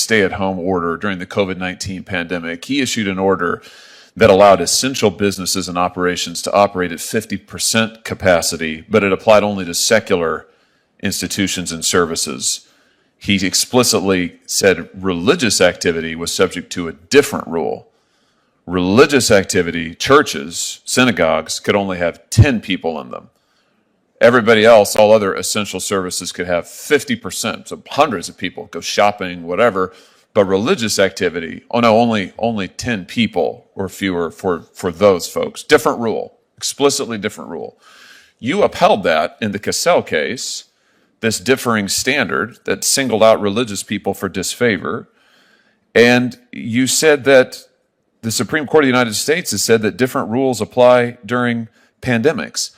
stay-at-home order during the COVID-19 pandemic. He issued an order that allowed essential businesses and operations to operate at 50% capacity, but it applied only to secular institutions and services. He explicitly said religious activity was subject to a different rule. Religious activity, churches, synagogues, could only have 10 people in them. Everybody else, all other essential services could have 50%, so hundreds of people go shopping, whatever. But religious activity, oh no, only 10 people or fewer for those folks. Different rule, explicitly different rule. You upheld that in the Cassell case, this differing standard that singled out religious people for disfavor. And you said that the Supreme Court of the United States has said that different rules apply during pandemics.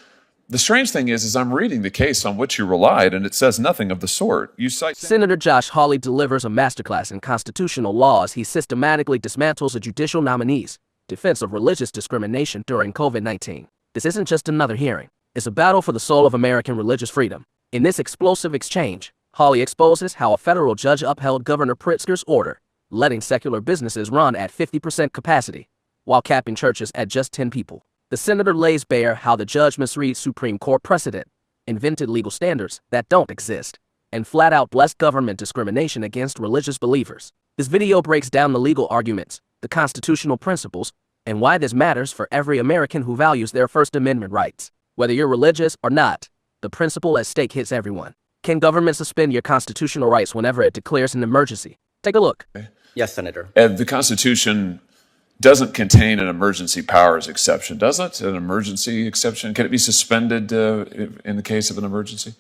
The strange thing is I'm reading the case on which you relied, and it says nothing of the sort. You cite Senator Josh Hawley delivers a masterclass in constitutional law as he systematically dismantles a judicial nominee's defense of religious discrimination during COVID-19. This isn't just another hearing. It's a battle for the soul of American religious freedom. In this explosive exchange, Hawley exposes how a federal judge upheld Governor Pritzker's order, letting secular businesses run at 50% capacity, while capping churches at just 10 people. The senator lays bare how the judge misreads Supreme Court precedent, invented legal standards that don't exist, and flat out blessed government discrimination against religious believers. This video breaks down the legal arguments, the constitutional principles, and why this matters for every American who values their First Amendment rights. Whether you're religious or not, the principle at stake hits everyone. Can government suspend your constitutional rights whenever it declares an emergency? Take a look. Yes, Senator. The Constitution doesn't contain an emergency powers exception, does it? An emergency exception? Can it be suspended in the case of an emergency?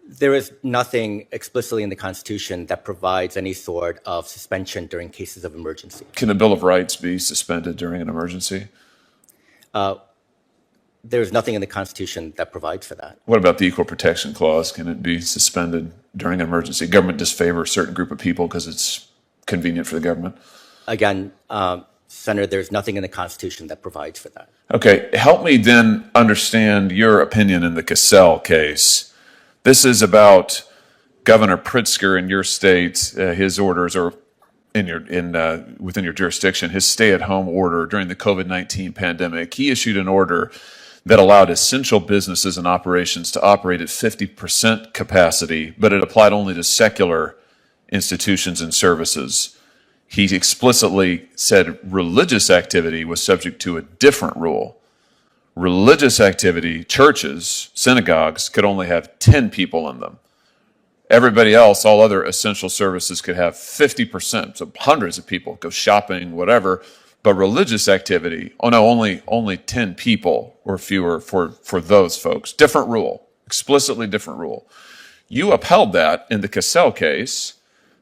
There is nothing explicitly in the Constitution that provides any sort of suspension during cases of emergency. Can the Bill of Rights be suspended during an emergency? There's nothing in the Constitution that provides for that. What about the Equal Protection Clause? Can it be suspended during an emergency? Government disfavors a certain group of people because it's convenient for the government? Again, Senator, there's nothing in the Constitution that provides for that. Okay, help me then understand your opinion in the Cassell case. This is about Governor Pritzker in your state, his orders are within your jurisdiction, his stay-at-home order during the COVID-19 pandemic. He issued an order that allowed essential businesses and operations to operate at 50% capacity, but it applied only to secular institutions and services. He explicitly said religious activity was subject to a different rule. Religious activity, churches, synagogues, could only have 10 people in them. Everybody else, all other essential services could have 50%, so hundreds of people go shopping, whatever. But religious activity, oh no, only 10 people or fewer for those folks. Different rule, explicitly different rule. You upheld that in the Cassell case,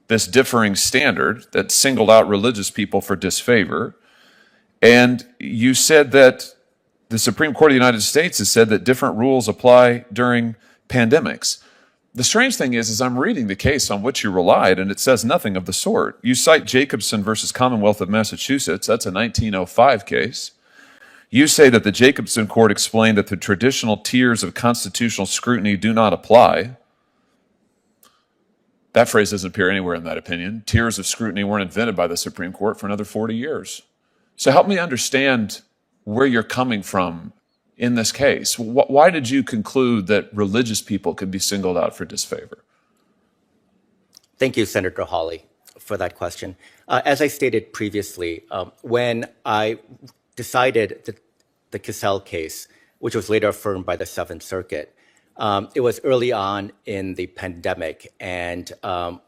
this differing standard that singled out religious people for disfavor. And you said that the Supreme Court of the United States has said that different rules apply during pandemics. The strange thing is I'm reading the case on which you relied, and it says nothing of the sort. You cite Jacobson versus Commonwealth of Massachusetts. That's a 1905 case. You say that the Jacobson court explained that the traditional tiers of constitutional scrutiny do not apply. That phrase doesn't appear anywhere in that opinion. Tiers of scrutiny weren't invented by the Supreme Court for another 40 years. So help me understand where you're coming from in this case. Why did you conclude that religious people could be singled out for disfavor? Thank you, Senator Hawley, for that question. As I stated previously, when I decided the Cassell case, which was later affirmed by the Seventh Circuit, it was early on in the pandemic, and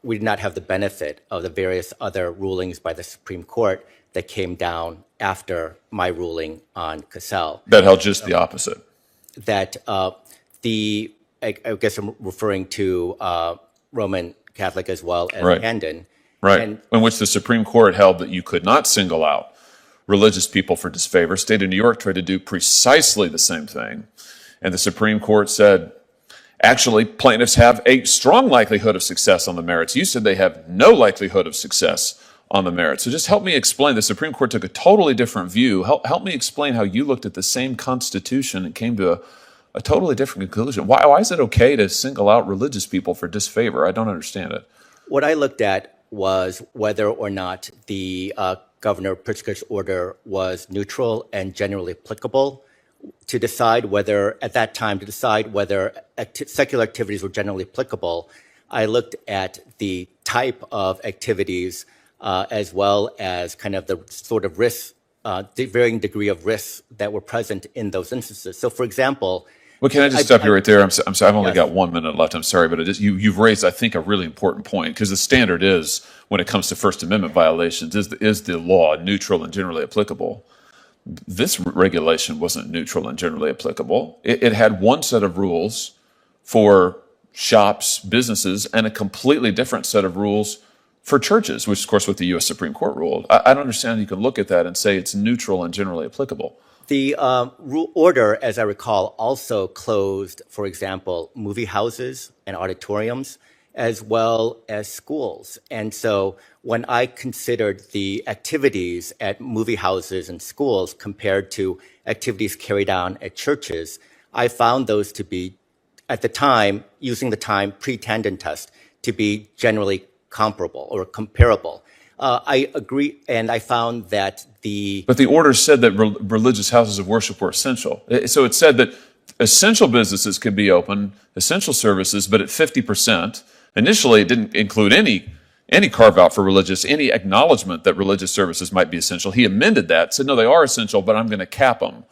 we did not have the benefit of the various other rulings by the Supreme Court that came down after my ruling on Cassell. That held just the opposite. That I guess I'm referring to Roman Catholic as well as Handon. Right, in which the Supreme Court held that you could not single out religious people for disfavor. State of New York tried to do precisely the same thing. And the Supreme Court said, actually, plaintiffs have a strong likelihood of success on the merits. You said they have no likelihood of success on the merits. So just help me explain. The Supreme Court took a totally different view. Help me explain how you looked at the same Constitution and came to a totally different conclusion. Why is it okay to single out religious people for disfavor? I don't understand it. What I looked at was whether or not the Governor Pritzker's order was neutral and generally applicable. To decide whether, at that time, secular activities were generally applicable, I looked at the type of activities as well as kind of the sort of risks, the varying degree of risks that were present in those instances. So, for example, well, can I just stop you right there? I'm sorry, I've only Yes. got 1 minute left. I'm sorry, but you've raised, I think, a really important point, because the standard is, when it comes to First Amendment violations, is the law neutral and generally applicable? This regulation wasn't neutral and generally applicable. It had one set of rules for shops, businesses, and a completely different set of rules for churches, which is, of course, what the U.S. Supreme Court ruled. I don't understand how you can look at that and say it's neutral and generally applicable. The order, as I recall, also closed, for example, movie houses and auditoriums, as well as schools. And so when I considered the activities at movie houses and schools compared to activities carried on at churches, I found those to be, at the time, using the time pre-Tandon test, to be generally comparable or comparable. I agree, and I found that But the order said that religious houses of worship were essential. So it said that essential businesses could be open, essential services, but at 50%. Initially, it didn't include any carve out for religious, any acknowledgement that religious services might be essential. He amended that, said, no, they are essential, but I'm going to cap them.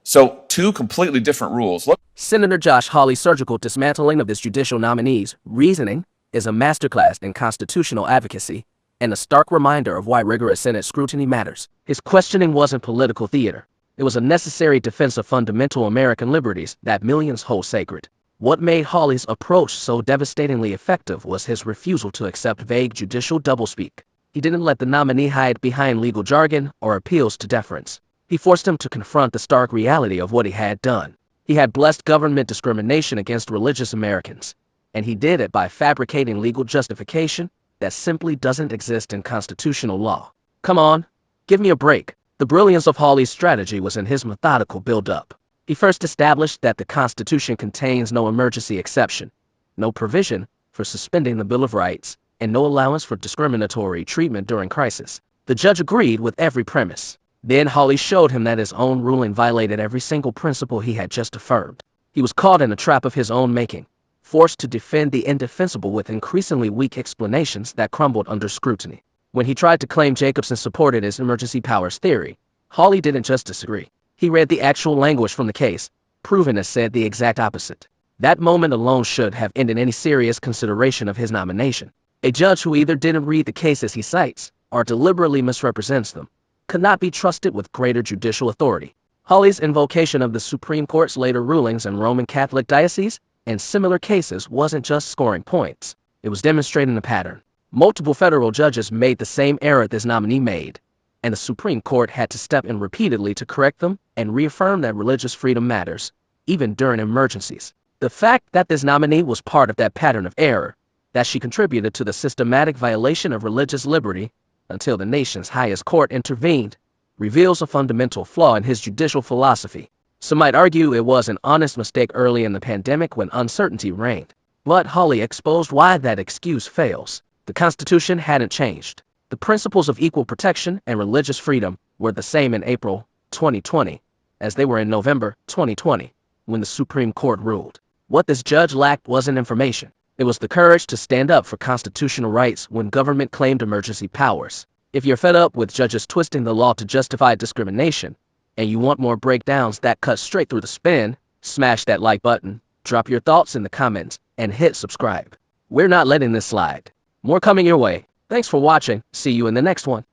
So two completely different rules. Look. Senator Josh Hawley's surgical dismantling of his judicial nominees' reasoning is a masterclass in constitutional advocacy and a stark reminder of why rigorous Senate scrutiny matters. His questioning wasn't political theater. It was a necessary defense of fundamental American liberties that millions hold sacred. What made Hawley's approach so devastatingly effective was his refusal to accept vague judicial doublespeak. He didn't let the nominee hide behind legal jargon or appeals to deference. He forced him to confront the stark reality of what he had done. He had blessed government discrimination against religious Americans, and he did it by fabricating legal justification that simply doesn't exist in constitutional law. Come on, give me a break. The brilliance of Hawley's strategy was in his methodical build-up. He first established that the Constitution contains no emergency exception, no provision for suspending the Bill of Rights, and no allowance for discriminatory treatment during crisis. The judge agreed with every premise. Then Hawley showed him that his own ruling violated every single principle he had just affirmed. He was caught in a trap of his own making, forced to defend the indefensible with increasingly weak explanations that crumbled under scrutiny. When he tried to claim Jacobson supported his emergency powers theory, Hawley didn't just disagree. He read the actual language from the case, proving it said the exact opposite. That moment alone should have ended any serious consideration of his nomination. A judge who either didn't read the cases he cites or deliberately misrepresents them could not be trusted with greater judicial authority. Hawley's invocation of the Supreme Court's later rulings in Roman Catholic dioceses and similar cases wasn't just scoring points. It was demonstrating a pattern. Multiple federal judges made the same error this nominee made, and the Supreme Court had to step in repeatedly to correct them and reaffirm that religious freedom matters, even during emergencies. The fact that this nominee was part of that pattern of error, that she contributed to the systematic violation of religious liberty until the nation's highest court intervened, reveals a fundamental flaw in his judicial philosophy. Some might argue it was an honest mistake early in the pandemic when uncertainty reigned. But Hawley exposed why that excuse fails. The Constitution hadn't changed. The principles of equal protection and religious freedom were the same in April 2020 as they were in November 2020 when the Supreme Court ruled. What this judge lacked wasn't information. It was the courage to stand up for constitutional rights when government claimed emergency powers. If you're fed up with judges twisting the law to justify discrimination, and you want more breakdowns that cut straight through the spin, smash that like button, drop your thoughts in the comments, and hit subscribe. We're not letting this slide. More coming your way. Thanks for watching. See you in the next one.